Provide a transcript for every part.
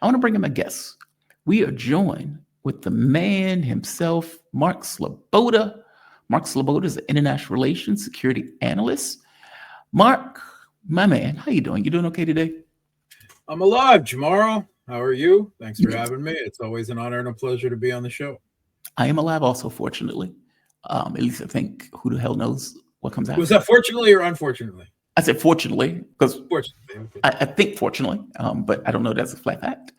I want to bring in my guests. We are joined with the man himself, Mark Sleboda. Mark Sleboda is an international relations security analyst. Mark, my man, how you doing? You doing okay today? I'm alive, Jamaro. How are you? Thanks for having me. It's always an honor and a pleasure to be on the show. I am alive also, fortunately. At least I think who the hell knows what comes Was after. that fortunately or unfortunately? I said fortunately because Fortunately. Okay. I think fortunately, but I don't know that's a flat fact.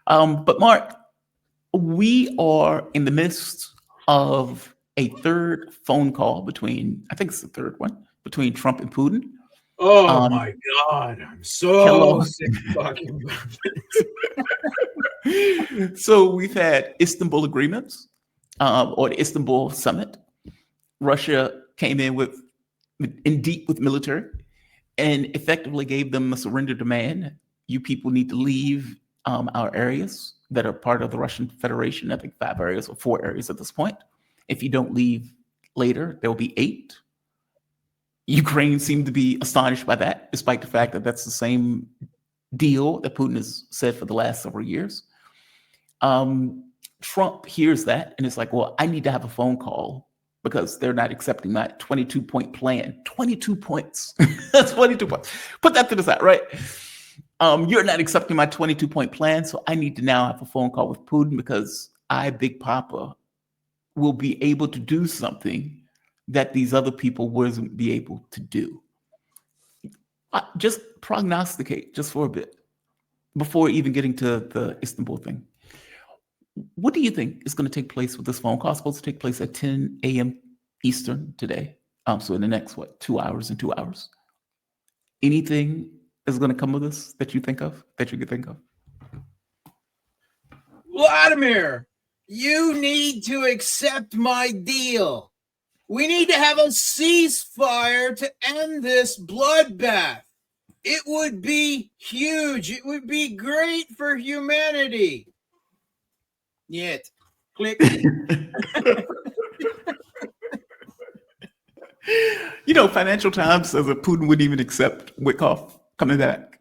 But Mark, we are in the midst of a third phone call between, I think it's the third one, between Trump and Putin. Oh Um, my God. I'm so hello. sick of talking about So we've had Istanbul agreements or the Istanbul summit. Russia came in deep with military and effectively gave them a surrender demand. You people need to leave our areas that are part of the Russian Federation. I think 5 areas or 4 areas at this point. If you don't leave later, there will be 8. Ukraine seemed to be astonished by that, despite the fact that that's the same deal that Putin has said for the last several years. Trump hears that and it's like, well, I need to have a phone call because they're not accepting my 22-point plan. 22 points. That's 22 points. Put that to the side, right? You're not accepting my 22-point plan, so I need to now have a phone call with Putin because I, Big Papa, will be able to do something that these other people wouldn't be able to do. Just prognosticate just for a bit before even getting to the Istanbul thing. What do you think is going to take place with this phone call? It's supposed to take place at 10 a.m. Eastern today. So in the next, 2 hours and 2 hours. Anything is going to come of this that you think of, that you could think of? Vladimir, you need to accept my deal. We need to have a ceasefire to end this bloodbath. It would be huge. It would be great for humanity. Yet, click. Financial Times says that Putin wouldn't even accept Wickoff coming back.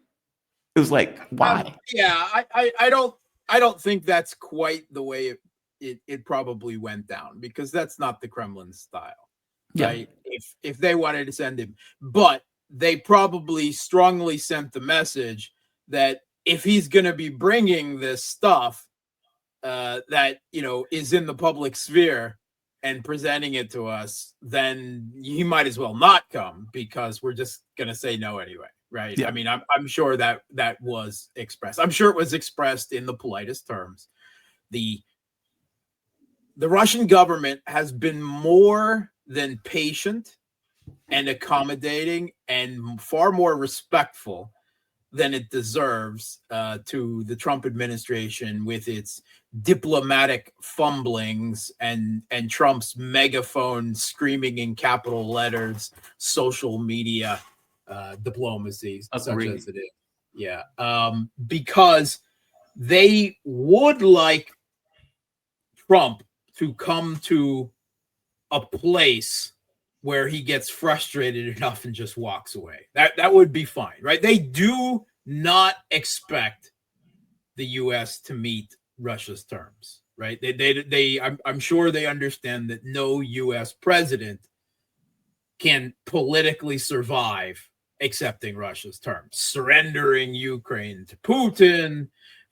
It was like, why? I don't think that's quite the way it probably went down, because that's not the Kremlin style, right? Yeah. If they wanted to send him, but they probably strongly sent the message that if he's going to be bringing this stuff that is in the public sphere and presenting it to us, then he might as well not come, because we're just going to say no anyway, right? Yeah. I mean, I'm sure that was expressed. I'm sure it was expressed in the politest terms. The Russian government has been more than patient and accommodating and far more respectful than it deserves to the Trump administration, with its diplomatic fumblings and Trump's megaphone screaming in capital letters, social media diplomacies, such as it is. Yeah. Because they would like Trump to come to a place where he gets frustrated enough and just walks away. That would be fine, right? They do not expect the U.S. to meet Russia's terms, right? I'm sure they understand that no U.S. president can politically survive accepting Russia's terms, surrendering Ukraine to Putin,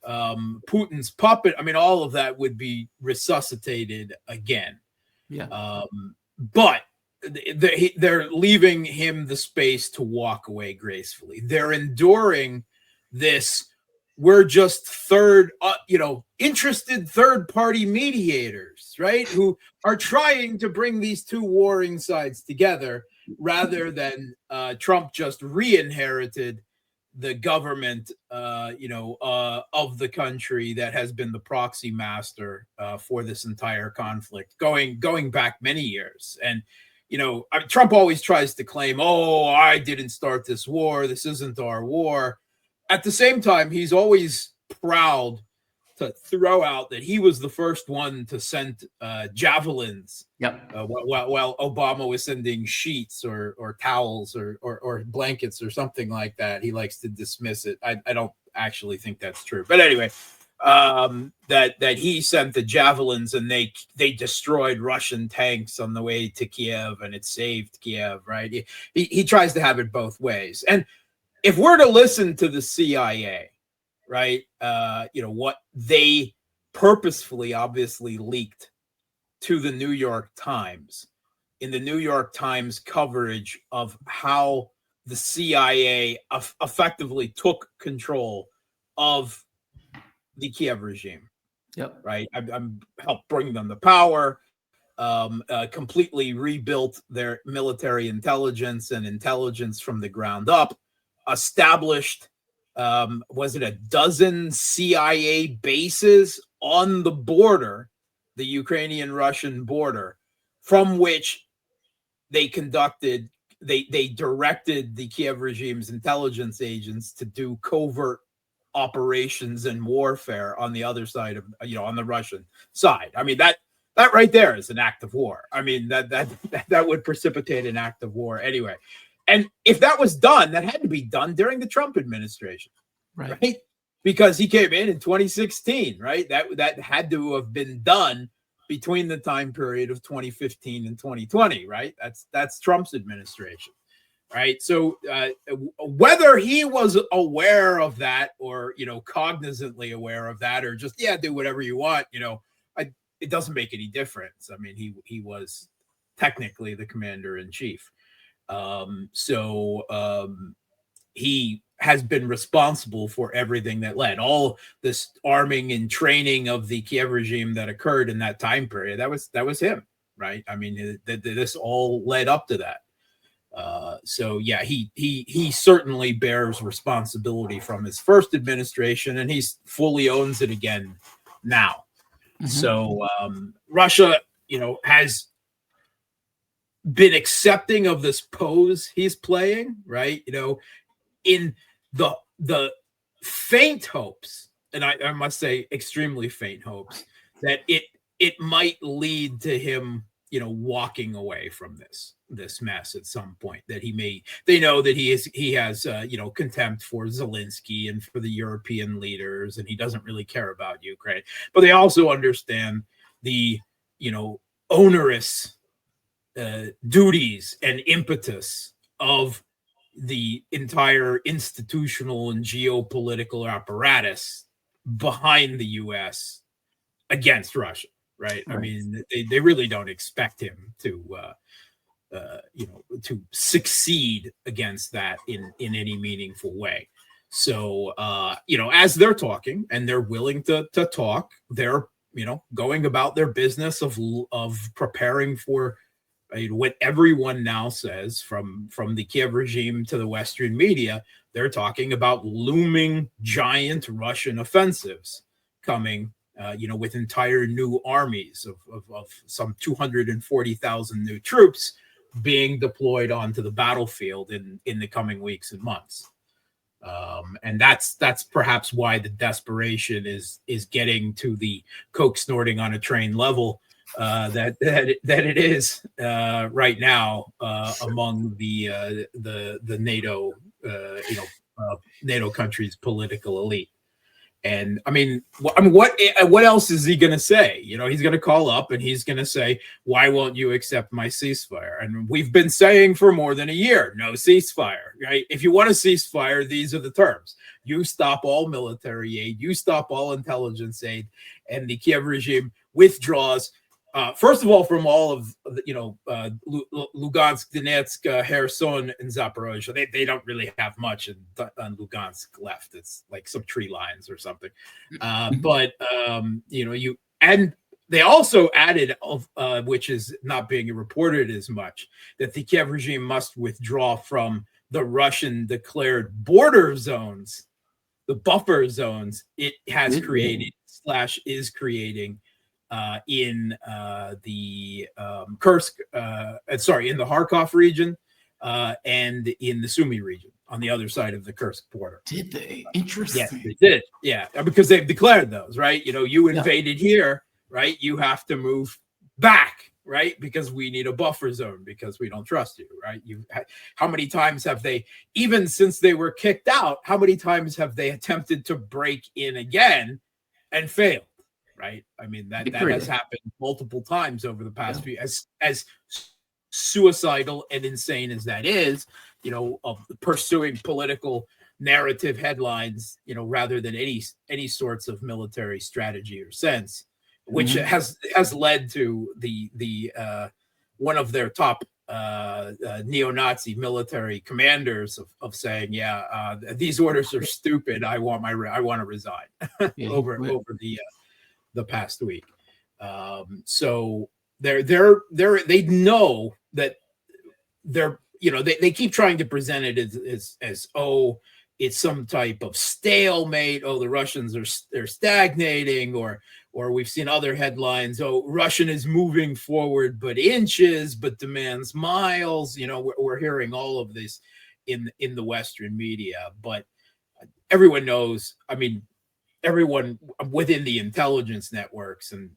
Putin's puppet. I mean, all of that would be resuscitated again. Yeah. But they're leaving him the space to walk away gracefully. They're enduring this. We're just interested third-party mediators, right? Who are trying to bring these two warring sides together, rather than Trump just re-inherited the government, of the country that has been the proxy master for this entire conflict, going back many years. And Trump always tries to claim, "Oh, I didn't start this war. This isn't our war." At the same time, he's always proud to throw out that he was the first one to send javelins. Yep. While Obama was sending sheets or towels or blankets or something like that. He likes to dismiss it. I actually think that's true. But anyway, that he sent the javelins and they destroyed Russian tanks on the way to Kiev, and it saved Kiev, right? He tries to have it both ways. And if we're to listen to the CIA, right, what they purposefully obviously leaked to the New York Times, in the New York Times coverage of how the CIA effectively took control of the Kiev regime. Yep. Right. I'm helped bring them to power, completely rebuilt their military intelligence and intelligence from the ground up, established, was it a dozen CIA bases on the border, the Ukrainian-Russian border, from which they directed the Kiev regime's intelligence agents to do covert operations and warfare on the other side of, on the Russian side. I mean, that right there is an act of war. I mean, that would precipitate an act of war anyway. And if that was done, that had to be done during the Trump administration, right? Because he came in 2016, right? That had to have been done between the time period of 2015 and 2020, right? That's Trump's administration, right? So whether he was aware of that, or cognizantly aware of that, or just do whatever you want, it doesn't make any difference. I mean, he was technically the commander in chief. He has been responsible for everything that led all this arming and training of the Kiev regime that occurred in that time period. That was him, right? I mean, this all led up to that. He certainly bears responsibility from his first administration, and he fully owns it again now. Mm-hmm. So Russia, has been accepting of this pose he's playing, right? In the faint hopes, and I must say extremely faint hopes, that it might lead to him, walking away from this mess at some point, that they know that he has contempt for Zelensky and for the European leaders, and he doesn't really care about Ukraine, but they also understand the onerous duties and impetus of the entire institutional and geopolitical apparatus behind the U.S. against Russia, right? I mean, they really don't expect him to succeed against that in any meaningful way. So, as they're talking, and they're willing to talk, they're going about their business of preparing for what everyone now says, from the Kiev regime to the Western media. They're talking about looming giant Russian offensives coming, with entire new armies of some 240,000 new troops being deployed onto the battlefield in the coming weeks and months. And that's perhaps why the desperation is getting to the coke snorting on a train level that it is right now among the NATO NATO countries' political elite. And I mean, what else is he going to say? He's going to call up and he's going to say, "Why won't you accept my ceasefire?" And we've been saying for more than a year, no ceasefire, right? If you want a ceasefire, these are the terms. You stop all military aid, you stop all intelligence aid, and the Kiev regime withdraws. First of all, from all of Lugansk, Donetsk, Kherson, and Zaporozhye, they don't really have much on Lugansk left. It's like some tree lines or something. But and they also added, which is not being reported as much, that the Kiev regime must withdraw from the Russian declared border zones, the buffer zones it has created / is creating. In the Kursk, in the Kharkov region, and in the Sumy region on the other side of the Kursk border. Did they? Interesting. Yes, they did. Yeah, because they've declared those, right? You invaded here, right? You have to move back, right? Because we need a buffer zone because we don't trust you, right? How many times have they, even since they were kicked out, how many times have they attempted to break in again and failed, right? I mean, that has happened multiple times over the past few, as suicidal and insane as that is, of pursuing political narrative headlines, rather than any sorts of military strategy or sense, which has led to the one of their top neo-Nazi military commanders of saying, these orders are stupid. I want to resign over the past week. So they know that they keep trying to present it as oh, it's some type of stalemate. Oh, the Russians they're stagnating, or we've seen other headlines. Oh, Russian is moving forward, but inches, but demands miles. We're hearing all of this in the Western media, but everyone knows. I mean, everyone within the intelligence networks and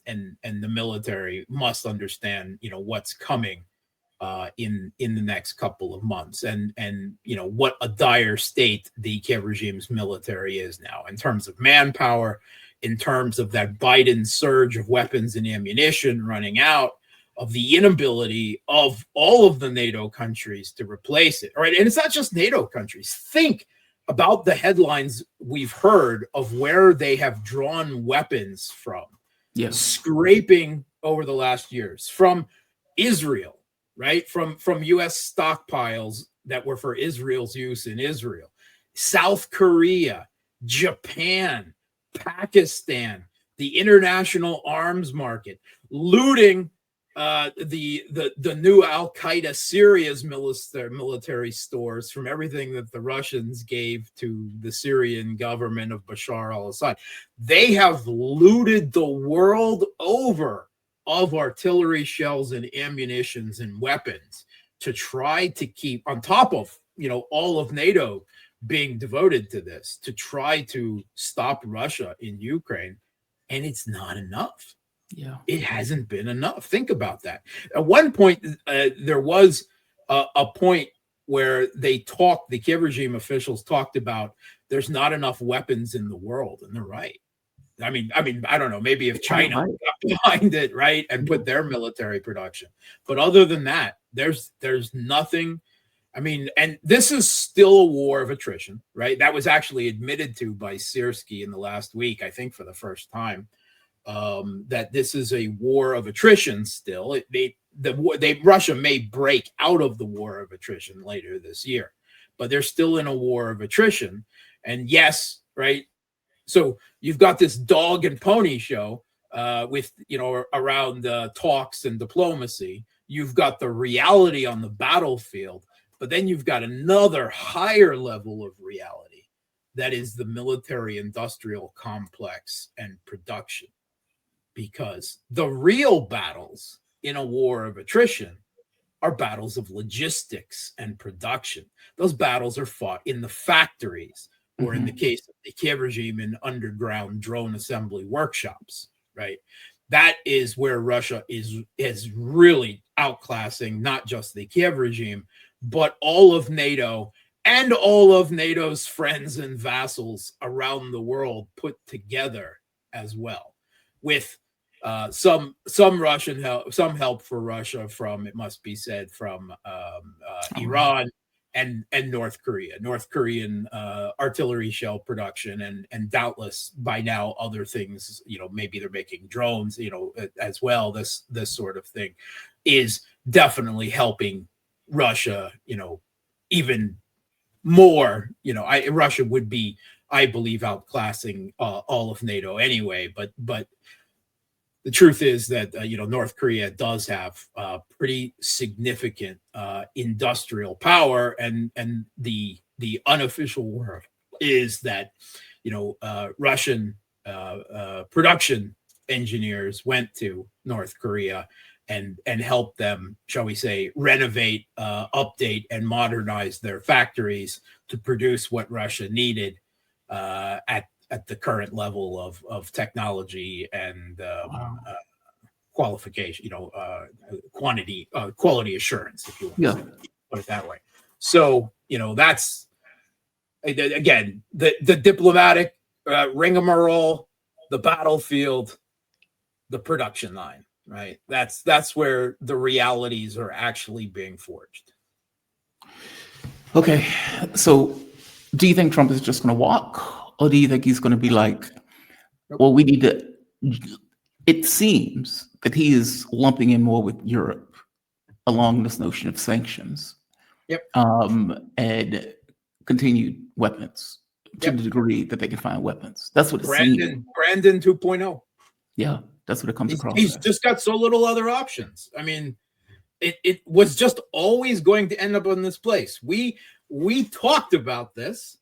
the military must understand, what's coming in the next couple of months, and what a dire state the Kiev regime's military is now in terms of manpower, in terms of that Biden surge of weapons and ammunition running out, of the inability of all of the NATO countries to replace it. All right, and it's not just NATO countries. Think about the headlines we've heard of where they have drawn weapons from, scraping over the last years from Israel, right? From U.S. stockpiles that were for Israel's use in Israel, South Korea, Japan, Pakistan, the international arms market, looting the new Al Qaeda Syria's military stores from everything that the Russians gave to the Syrian government of Bashar al-Assad. They have looted the world over of artillery shells and ammunitions and weapons to try to keep, on top of all of NATO being devoted to this, to try to stop Russia in Ukraine, and it's not enough. It hasn't been enough. Think about that. At one point, there was a point where the Kiev regime officials talked about there's not enough weapons in the world, and they're right. I mean, I don't know, maybe if China got behind it, right, and put their military production. But other than that, there's nothing. I mean, and this is still a war of attrition, right? That was actually admitted to by Syrskyi in the last week, I think, for the first time. That this is a war of attrition still. Russia may break out of the war of attrition later this year, but they're still in a war of attrition. And yes, right. So you've got this dog and pony show with around talks and diplomacy. You've got the reality on the battlefield, but then you've got another higher level of reality that is the military-industrial complex and production. Because the real battles in a war of attrition are battles of logistics and production. Those battles are fought in the factories, or in the case of the Kiev regime, in underground drone assembly workshops, right? That is where Russia is really outclassing not just the Kiev regime, but all of NATO and all of NATO's friends and vassals around the world put together as well, with some Russian help, some help for Russia from, it must be said, from Iran and North Korea, North Korean artillery shell production, and doubtless by now other things, maybe they're making drones, as well. This sort of thing is definitely helping Russia, even more. Russia would be, I believe, outclassing all of NATO anyway, but the truth is that North Korea does have pretty significant industrial power, and the unofficial word is that Russian production engineers went to North Korea and helped them, shall we say, renovate, update, and modernize their factories to produce what Russia needed at the current level of technology and qualification, quality assurance, if you want Yeah. to put it that way. So, that's, again, the diplomatic rigmarole, the battlefield, the production line, right? That's where the realities are actually being forged. Okay. So do you think Trump is just going to walk, or do you think he's going to be like, well, we need to, it seems that he is lumping in more with Europe along this notion of sanctions. Yep. And continued weapons to the degree that they can find weapons. That's what it seems. Brandon 2.0. Yeah, that's what it comes across. He's just got so little other options. I mean, it was just always going to end up in this place. We talked about this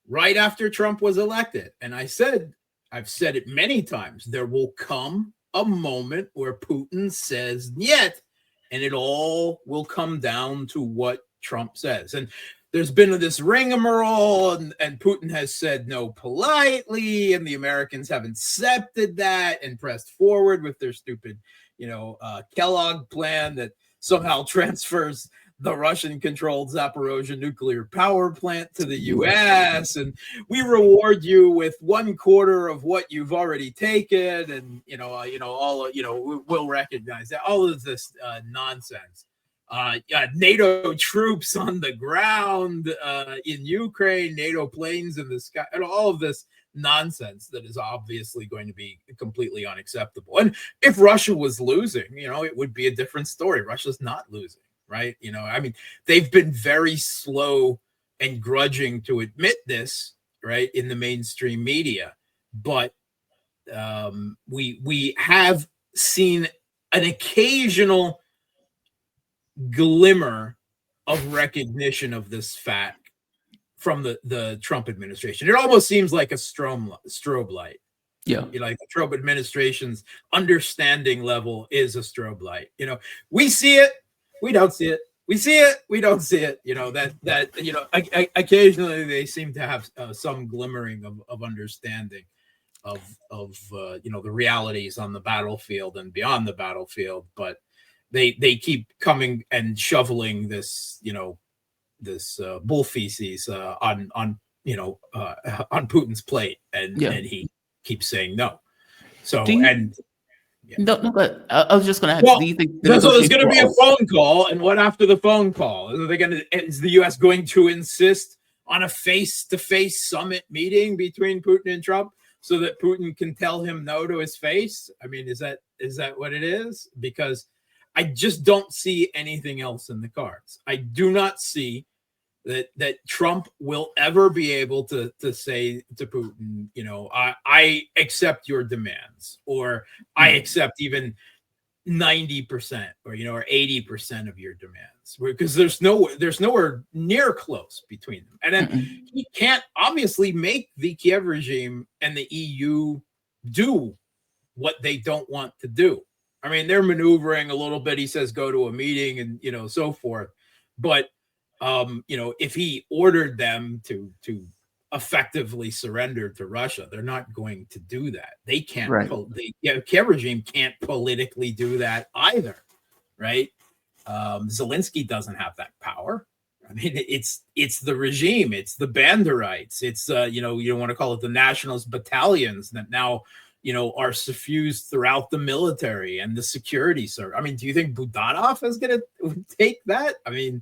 right after Trump was elected, and I've said it many times. There will come a moment where Putin says "niet," and it all will come down to what Trump says. And there's been this rigmarole, and Putin has said no politely, and the Americans have accepted that and pressed forward with their stupid, Kellogg plan that somehow transfers the Russian-controlled Zaporozhye nuclear power plant to the U.S. and we reward you with 1/4 of what you've already taken, and we'll recognize that. All of this nonsense. NATO troops on the ground in Ukraine, NATO planes in the sky, and all of this nonsense that is obviously going to be completely unacceptable. And if Russia was losing, it would be a different story. Russia's not losing, right? They've been very slow and grudging to admit this, right, in the mainstream media. But we have seen an occasional glimmer of recognition of this fact from the Trump administration. It almost seems like a strobe light. Yeah. Like the Trump administration's understanding level is a strobe light. We see it, we don't see it. We see it, we don't see it. Occasionally they seem to have some glimmering of understanding of the realities on the battlefield and beyond the battlefield. But they keep coming and shoveling this, this bull feces on Putin's plate, and he keeps saying no. So no, but I was just going to ask, do you think so there's going to be a phone call, and what after the phone call? Is the U.S. going to insist on a face-to-face summit meeting between Putin and Trump so that Putin can tell him no to his face? I mean, is that what it is? Because I just don't see anything else in the cards. I do not see that Trump will ever be able to say to Putin, I accept your demands, or I accept even 90% or 80% of your demands, because there's nowhere near close between them. And then he can't obviously make the Kiev regime and the EU do what they don't want to do. I mean, they're maneuvering a little bit. He says go to a meeting and so forth, but if he ordered them to effectively surrender to Russia, they're not going to do that. They can't. Right. The Kiev regime can't politically do that either, right? Zelensky doesn't have that power. I mean, it's the regime, it's the Banderites, it's you want to call it the nationalist battalions that now are suffused throughout the military and the security service. I mean, do you think Budanov is going to take that? I mean,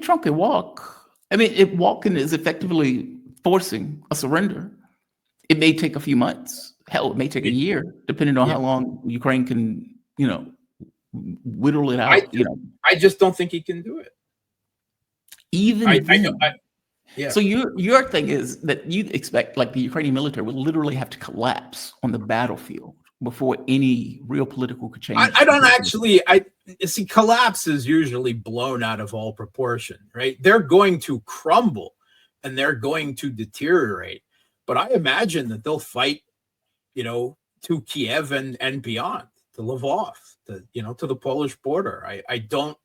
Trump can walk. If walking is effectively forcing a surrender, it may take a few months. Hell, it may take a year, depending on how long Ukraine can, whittle it out. I just don't think he can do it. So your thing is that you expect, like, the Ukrainian military will literally have to collapse on the battlefield before any real political could change. I don't actually. I see collapse is usually blown out of all proportion, right? They're going to crumble and they're going to deteriorate, but I imagine that they'll fight, to Kiev and beyond, to Lvov, to the Polish border. I don't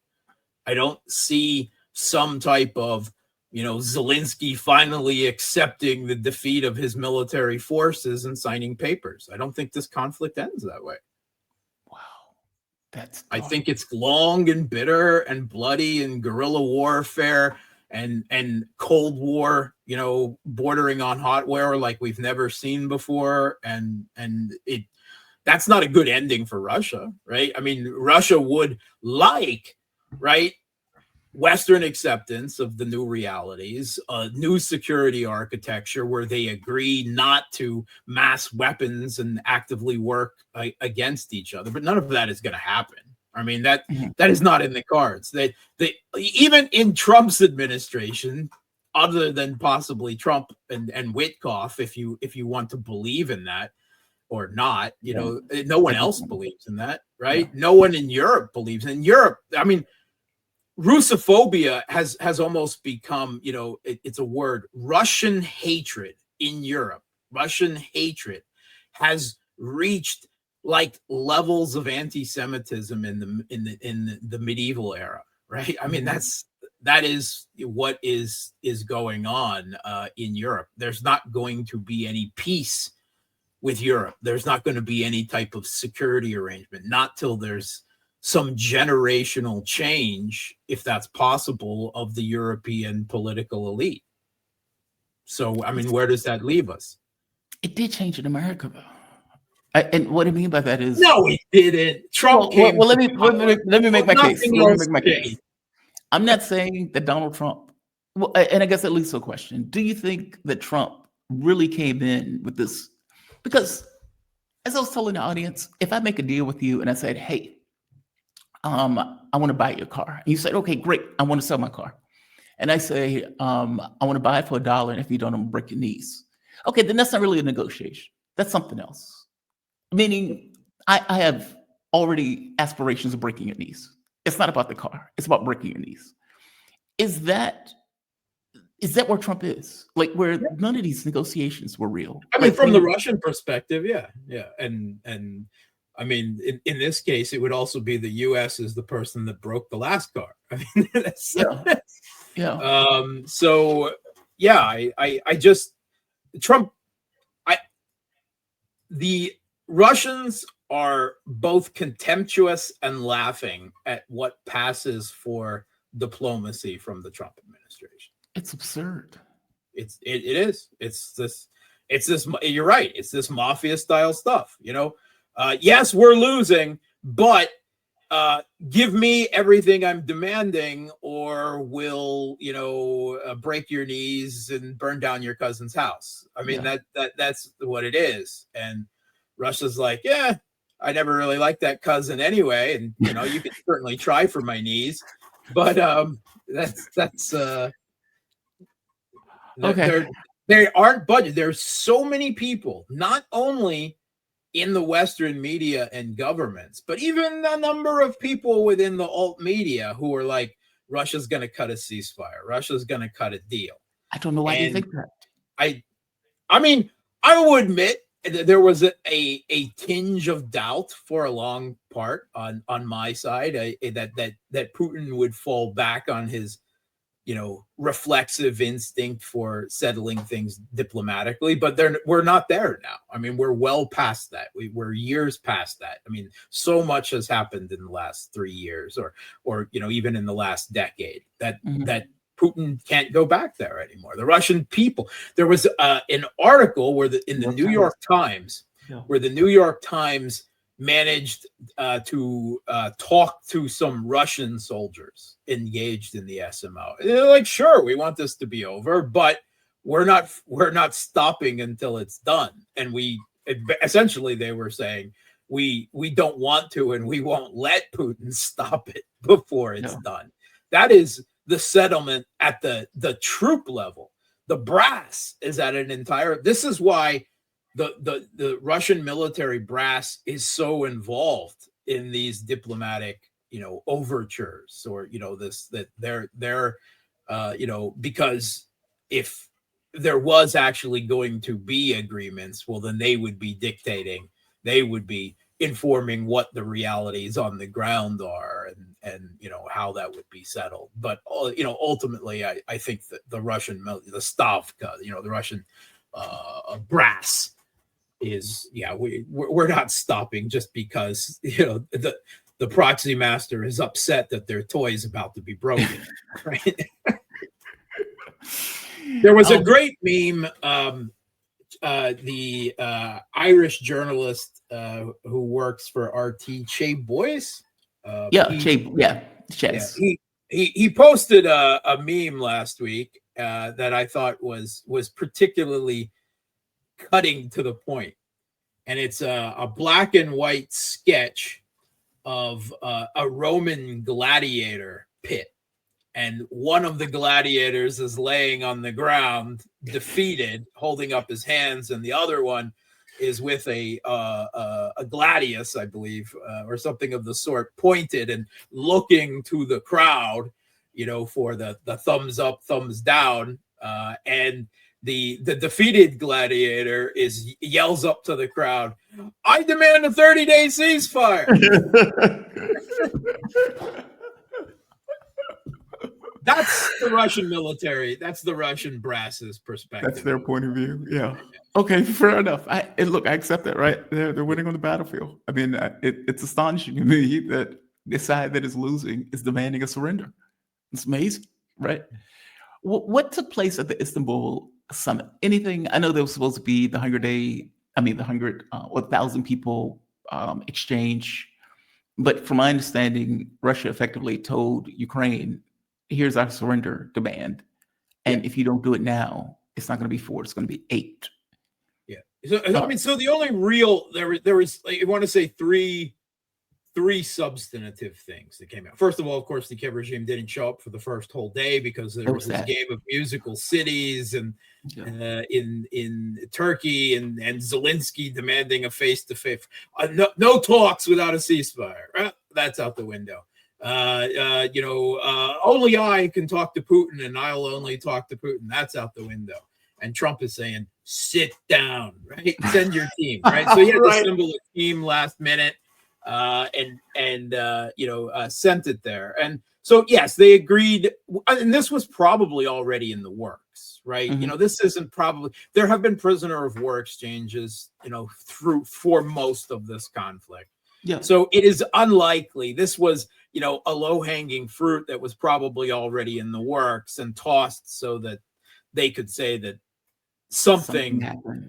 see some type of Zelensky finally accepting the defeat of his military forces and signing papers. I don't think this conflict ends that way. Wow. That's I dark. think it's long and bitter and bloody and guerrilla warfare and Cold War, bordering on hot war like we've never seen before. And it that's not a good ending for Russia, right? I mean, Russia would like, right, Western acceptance of the new realities, a new security architecture where they agree not to mass weapons and actively work against each other. But none of that is going to happen. I mean, that is not in the cards. They even in Trump's administration, other than possibly Trump and Witkoff, if you want to believe in that or not, no one else believes in that, right? Yeah. No one in Europe believes in Europe. I mean, Russophobia has almost become, it's a word. Russian hatred in Europe, Russian hatred has reached like levels of anti-Semitism in the medieval era, right? I mean, that is what is going on in Europe. There's not going to be any peace with Europe. There's not going to be any type of security arrangement, not till there's some generational change, if that's possible, of the European political elite. So, I mean, where does that leave us? It did change in America, though. And what I mean by that is, no, it didn't. Trump came. Well, let me make my case. Let me make my case. I'm not saying that Donald Trump. Well, and I guess that leads to a question: do you think that Trump really came in with this? Because, as I was telling the audience, if I make a deal with you and I said, "Hey, I want to buy your car," and you said, "Okay, great, I want to sell my car," and I say, "I want to buy it for $1, and if you don't, I'm gonna break your knees." Okay, then that's not really a negotiation. That's something else. Meaning, I have already aspirations of breaking your knees. It's not about the car. It's about breaking your knees. Is that where Trump is? Like, where none of these negotiations were real? I mean, from the Russian perspective, yeah. And I mean, in this case, it would also be the U.S. is the person that broke the last car. I mean, So, yeah, I just Trump. The Russians are both contemptuous and laughing at what passes for diplomacy from the Trump administration. It's absurd. It is. It's this. You're right. It's this mafia style stuff. Yes, we're losing, but give me everything I'm demanding, or we'll break your knees and burn down your cousin's house. I mean, that's what it is. And Russia's like, yeah, I never really liked that cousin anyway, and you can certainly try for my knees, but that's okay. They aren't budget. There's so many people, not only in the Western media and governments, but even a number of people within the alt media who are like, Russia's going to cut a ceasefire. Russia's going to cut a deal. I don't know why you think that. I mean, I will admit there was a tinge of doubt for a long part on my side that Putin would fall back on his reflexive instinct for settling things diplomatically, but we're not there now. I mean, we're well past that. We're years past that. I mean, so much has happened in the last 3 years, or even in the last decade, that Putin can't go back there anymore. The Russian people. There was an article where in the New York Times, where the New York Times managed to talk to some Russian soldiers engaged in the SMO. They're like, sure, we want this to be over, but we're not stopping until it's done. And essentially they were saying we don't want to, and we won't let Putin stop it before it's done. That is the settlement at the troop level. The brass is at an entire. This is why the Russian military brass is so involved in these diplomatic, overtures, or because if there was actually going to be agreements, well, then they would be dictating, they would be informing what the realities on the ground are, and how that would be settled. But ultimately, I think that the Russian, the Stavka, the Russian brass is, we're not stopping just because the proxy master is upset that their toy is about to be broken. Right? There was a great meme. The Irish journalist who works for RT, Che Boyce. Chess. He posted a meme last week that I thought was particularly cutting to the point, and it's a black and white sketch of a Roman gladiator pit, and one of the gladiators is laying on the ground, defeated, holding up his hands, and the other one is with a gladius, I believe, or something of the sort, pointed and looking to the crowd, for the thumbs up, thumbs down, and the defeated gladiator yells up to the crowd, "I demand a 30-day ceasefire." That's the Russian military. That's the Russian brass's perspective. That's their point of view. Yeah. Okay, fair enough. I accept that, right? They're winning on the battlefield. I mean, it's astonishing to me that the side that is losing is demanding a surrender. It's amazing, right? What took place at the Istanbul summit? Anything? I know there was supposed to be the 1,000 people exchange, but from my understanding, Russia effectively told Ukraine, "Here's our surrender demand, and if you don't do it now, it's not going to be 4; it's going to be 8." Yeah. So the only real there was, I want to say three substantive things that came out. First of all, of course, the Kiev regime didn't show up for the first whole day because there was this game of musical cities and in Turkey and Zelensky demanding a face-to-face. No talks without a ceasefire. That's out the window. Only I can talk to Putin, and I'll only talk to Putin. That's out the window. And Trump is saying, "Sit down, right? Send your team, right?" So he had to assemble a team last minute, sent it there. And so, yes, they agreed. And this was probably already in the works, right? Mm-hmm. This isn't probably, there have been prisoner of war exchanges, for most of this conflict. Yeah. So it is unlikely. This was, a low-hanging fruit that was probably already in the works and tossed so that they could say that something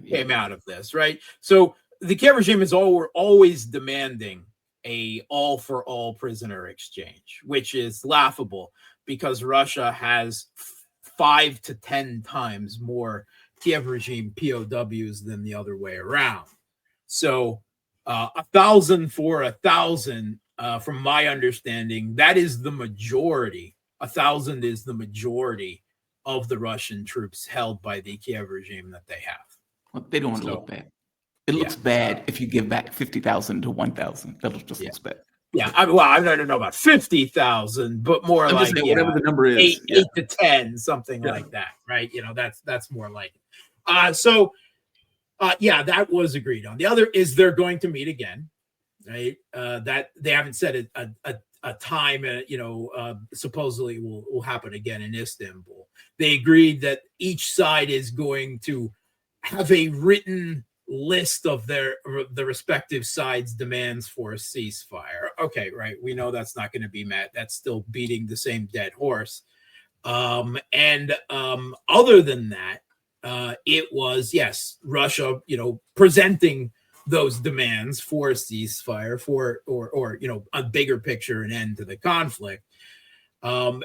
came out of this, right? So the Kiev regime is always demanding a all-for-all prisoner exchange, which is laughable because Russia has 5 to 10 times more Kiev regime POWs than the other way around. So 1,000 for 1,000, from my understanding, that is the majority. 1,000 is the majority of the Russian troops held by the Kiev regime that they have. Well, they don't want to look bad. It looks bad if you give back 50,000 to 1,000. That just looks bad. Yeah, I don't know about 50,000, but more I'm like whatever the number is, 8 to 10, something like that, right? That's more like it. So that was agreed on. The other is they're going to meet again, right? That they haven't said a time. Supposedly will happen again in Istanbul. They agreed that each side is going to have a written list of the respective sides' demands for a ceasefire. Okay, right. We know that's not going to be met. That's still beating the same dead horse. Other than that, it was, yes, Russia, presenting those demands for a ceasefire, or a bigger picture, an end to the conflict. So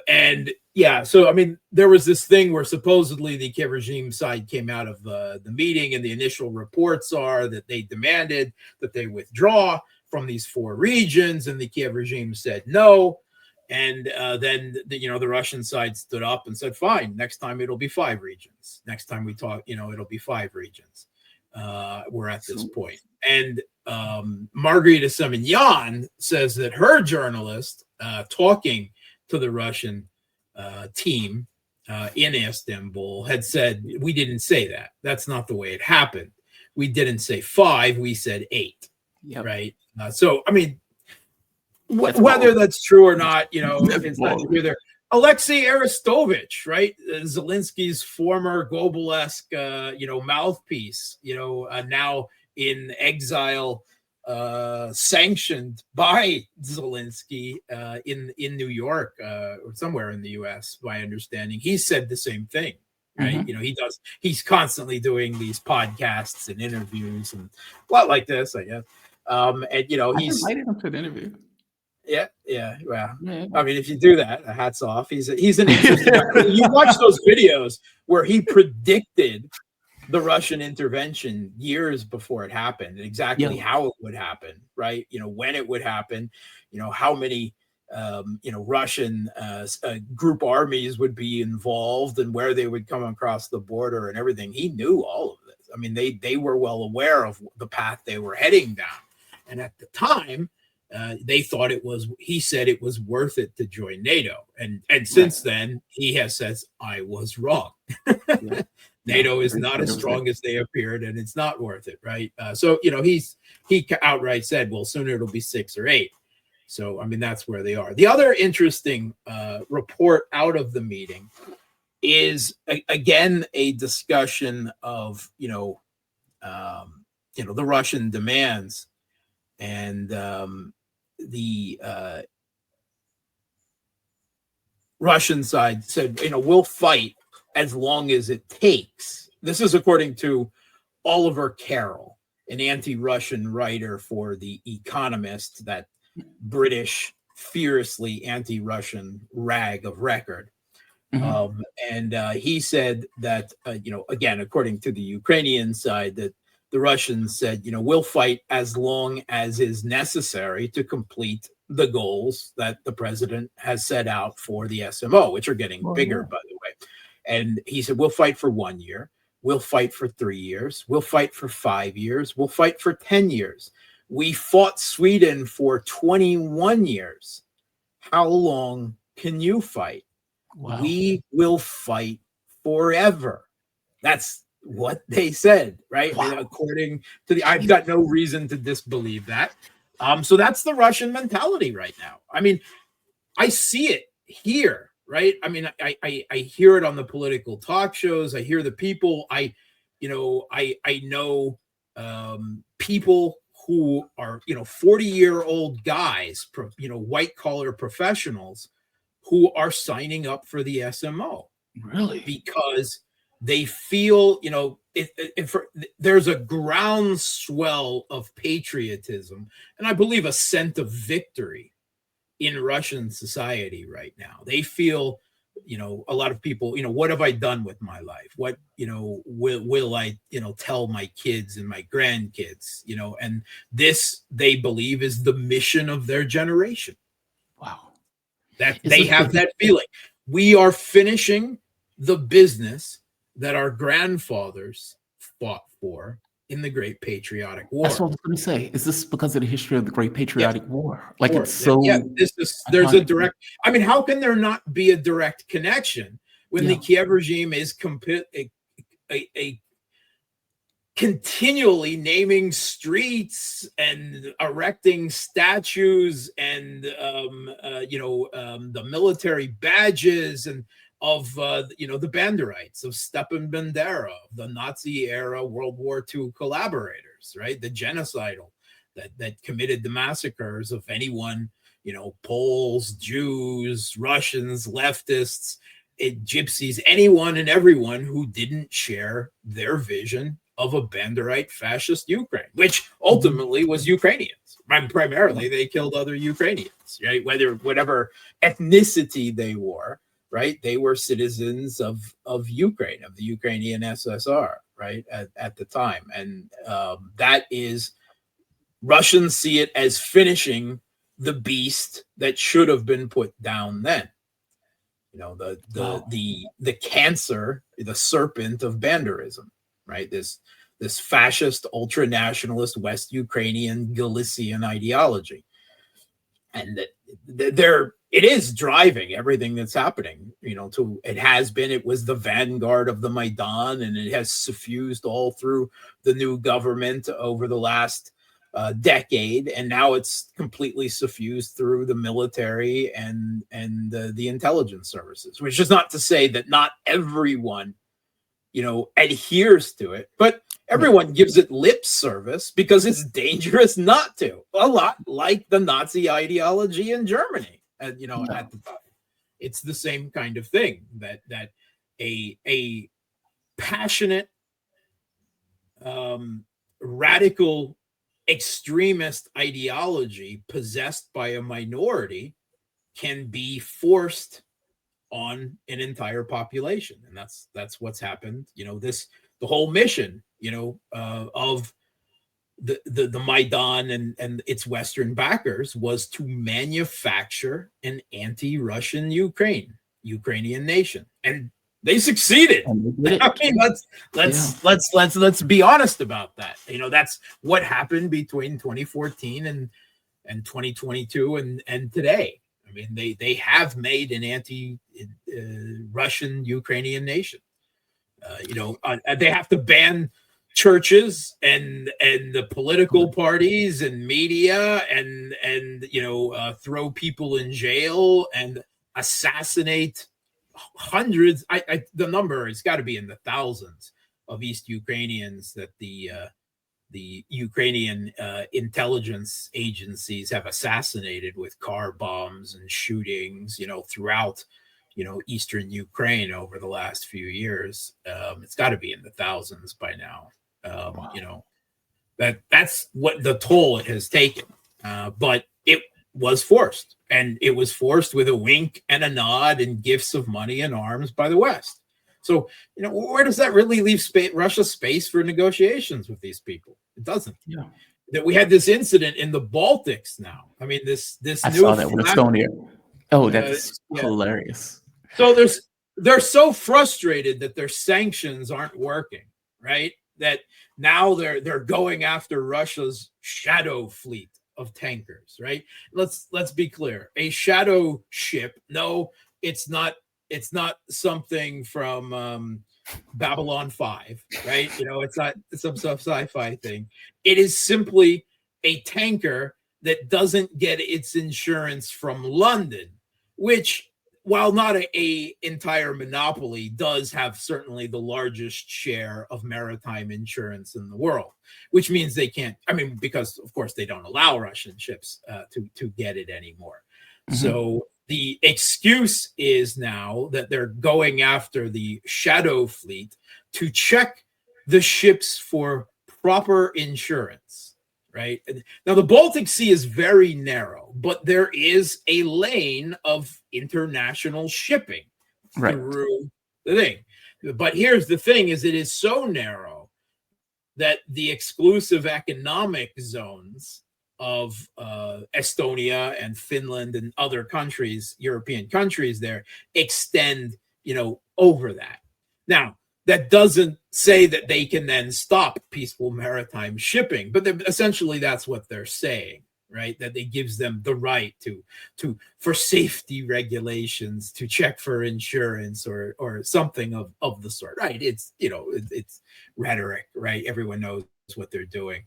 I mean, there was this thing where supposedly the Kiev regime side came out of the meeting, and the initial reports are that they demanded that they withdraw from these 4 regions, and the Kiev regime said no. And then the Russian side stood up and said, "Fine, next time it'll be 5 regions. Next time we talk, it'll be 5 regions." We're at this point. And Margarita Semenian says that her journalist talking to the Russian team in Istanbul had said, "We didn't say that. That's not the way it happened. We didn't say 5, we said 8." Yep. Right? So, I mean, whether that's true or not, it's not either. Alexei Arestovich, right? Zelensky's former Gobelesque, mouthpiece, now in exile sanctioned by Zelensky in New York or somewhere in the U.S. My understanding, he said the same thing, right? Mhm. You know, he's constantly doing these podcasts and interviews and a lot like this, I guess. And you know, I've he's invited him to an interview. yeah. Well, Yeah. I mean, if you do that, hats off. He's an interesting guy. I mean, you watch those videos where he predicted the Russian intervention years before it happened, and exactly Yeah. how it would happen, right? You know, when it would happen, you know, how many, Russian group armies would be involved and where they would come across the border and everything. He knew all of this. I mean, they were well aware of the path they were heading down. And at the time, they thought he said it was worth it to join NATO. And since then, he has said, I was wrong. Yeah. NATO is not as strong as they appeared, and it's not worth it, right? So, you know, he outright said, well, sooner it'll be 6 or 8. So, I mean, that's where they are. The other interesting report out of the meeting is, again, a discussion of, the Russian demands and the Russian side said, we'll fight as long as it takes. This is according to Oliver Carroll, an anti-Russian writer for The Economist, that British, fiercely anti-Russian rag of record. Mhm. And he said that, again, according to the Ukrainian side, that the Russians said, we'll fight as long as is necessary to complete the goals that the president has set out for the SMO, which are getting bigger, by the way. And he said, we'll fight for 1 year. We'll fight for 3 years. We'll fight for 5 years. We'll fight for 10 years. We fought Sweden for 21 years. How long can you fight? Wow. We will fight forever. That's what they said, right? Wow. According to I've got no reason to disbelieve that. So that's the Russian mentality right now. I mean, I see it here, right? I mean, I hear it on the political talk shows. I hear the people. I know people who are 40-year-old guys, white collar professionals who are signing up for the SMO. Really? Because they feel, there's a groundswell of patriotism and I believe a sense of victory in Russian society right now. They feel, a lot of people, what have I done with my life? What, will I, tell my kids and my grandkids, and this, they believe, is the mission of their generation. Wow. That they have that feeling. We are finishing the business that our grandfathers fought for in the Great Patriotic War. That's what I was going to say. Is this because of the history of the Great Patriotic War? Like, it's so. There's a direct. I mean, how can there not be a direct connection when the Kiev regime is continually naming streets and erecting statues and the military badges and of the Banderites, of Stepan Bandera, the Nazi era World War II collaborators, right? The genocidal that committed the massacres of anyone, Poles, Jews, Russians, leftists, gypsies, anyone and everyone who didn't share their vision of a Banderite fascist Ukraine, which ultimately was Ukrainians. Primarily, they killed other Ukrainians, right? Whatever ethnicity they were, right? They were citizens of Ukraine, of the Ukrainian SSR, right? At the time. And that is, Russians see it as finishing the beast that should have been put down then. The cancer, the serpent of Banderism, right? This fascist, ultra-nationalist West Ukrainian Galician ideology. And it is driving everything that's happening, it was the vanguard of the Maidan, and it has suffused all through the new government over the last decade, and now it's completely suffused through the military and the intelligence services, which is not to say that not everyone adheres to it, but Everyone gives it lip service because it's dangerous not to. A lot like the Nazi ideology in Germany, at the time. It's the same kind of thing, that a passionate, radical, extremist ideology possessed by a minority can be forced on an entire population, and that's what's happened. The whole mission, of the Maidan and its Western backers was to manufacture an anti-Russian Ukrainian nation, and they succeeded. I mean, let's be honest about that. That's what happened between 2014 and 2022 and today. I mean, they have made an anti-Russian Ukrainian nation. They have to ban churches and the political parties and media and throw people in jail and assassinate hundreds. The number has got to be in the thousands of East Ukrainians that the Ukrainian intelligence agencies have assassinated with car bombs and shootings, throughout, Eastern Ukraine over the last few years. It's got to be in the thousands by now. Wow. That's what the toll it has taken. But it was forced, and it was forced with a wink and a nod and gifts of money and arms by the West. So, where does that really leave Russia space for negotiations with these people? It doesn't. Yeah. That we had this incident in the Baltics now. I mean, this I saw that with Estonia. Oh, that's hilarious. So they're so frustrated that their sanctions aren't working, right? That now they're going after Russia's shadow fleet of tankers, right? Let's be clear. A shadow ship, no, it's not something from Babylon 5, right? It's not some sci-fi thing. It is simply a tanker that doesn't get its insurance from London, which, while not a entire monopoly, does have certainly the largest share of maritime insurance in the world, which means they can't, because of course they don't allow Russian ships to get it anymore. Mm-hmm. So the excuse is now that they're going after the shadow fleet to check the ships for proper insurance, right? Now, the Baltic Sea is very narrow, but there is a lane of international shipping through the thing. But here's the thing, is it is so narrow that the exclusive economic zones of Estonia and Finland and other countries, European countries there, extend, over that. Now, that doesn't say that they can then stop peaceful maritime shipping, but essentially that's what they're saying, right? That it gives them the right for safety regulations, to check for insurance or something of the sort, right? It's, it's rhetoric, right? Everyone knows what they're doing.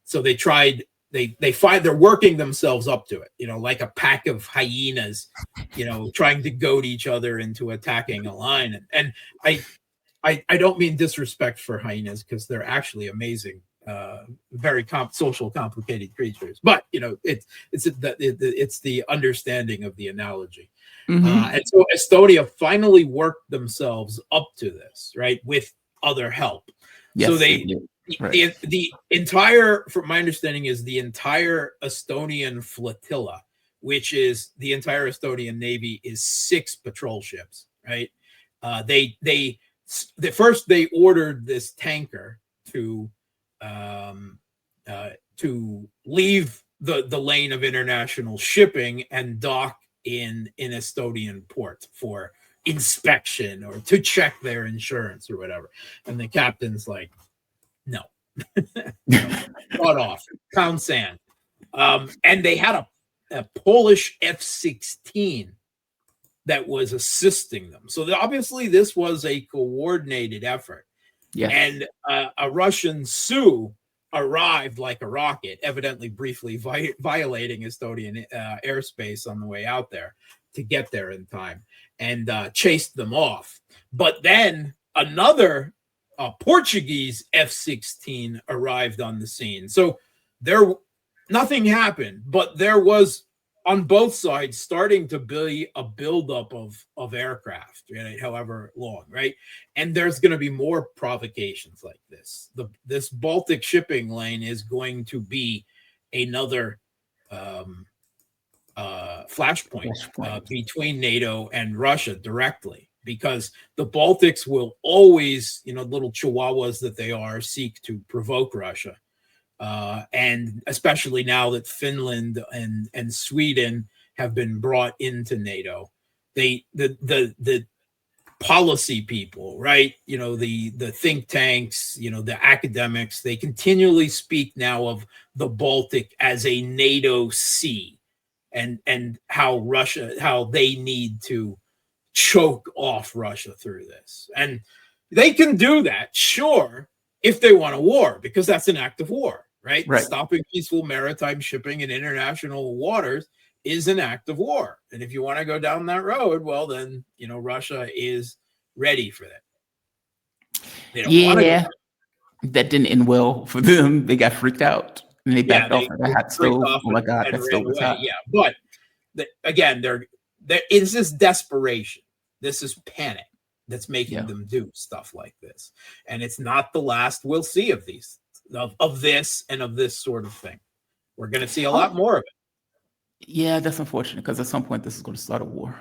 So they tried, they find they're working themselves up to it, like a pack of hyenas, trying to goad each other into attacking a line. And I don't mean disrespect for hyenas, because they're actually amazing, very social complicated creatures, but it's the understanding of the analogy. And so Estonia finally worked themselves up to this, right, with other help. Yes, so the entire, from my understanding, is the entire Estonian flotilla, which is the entire Estonian Navy, is 6 patrol ships, right? They first ordered this tanker to leave the lane of international shipping and dock in Estonian port for inspection or to check their insurance or whatever. And the captain's like, no, cut off, pound sand. And they had a Polish F-16 that was assisting them. So obviously this was a coordinated effort. Yes. And a Russian Sioux arrived like a rocket, evidently briefly violating Estonian airspace on the way out there to get there in time, and chased them off. But then another Portuguese F-16 arrived on the scene. So nothing happened, but there was on both sides starting to be a buildup of aircraft, right, however long, right? And there's going to be more provocations like this. This Baltic shipping lane is going to be another flashpoint between NATO and Russia directly, because the Baltics will always, little chihuahuas that they are, seek to provoke Russia. And especially now that Finland and Sweden have been brought into NATO, the policy people, right? The think tanks, the academics, they continually speak now of the Baltic as a NATO sea, and how they need to choke off Russia through this. And they can do that, sure, if they want a war, because that's an act of war. Right? Stopping peaceful maritime shipping in international waters is an act of war. And if you want to go down that road, well, then, Russia is ready for that. They don't want to go. That didn't end well for them. They got freaked out and they backed off of the hot stove. Oh my God, that stove was hot. Yeah, but again, it's this desperation. This is panic that's making them do stuff like this. And it's not the last we'll see of these. Of this and of this sort of thing. We're going to see a lot more of it. Yeah, that's unfortunate, because at some point this is going to start a war.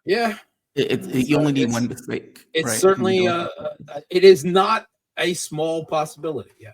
Yeah. You only need one mistake. It's certainly, it is not a small possibility. Yeah.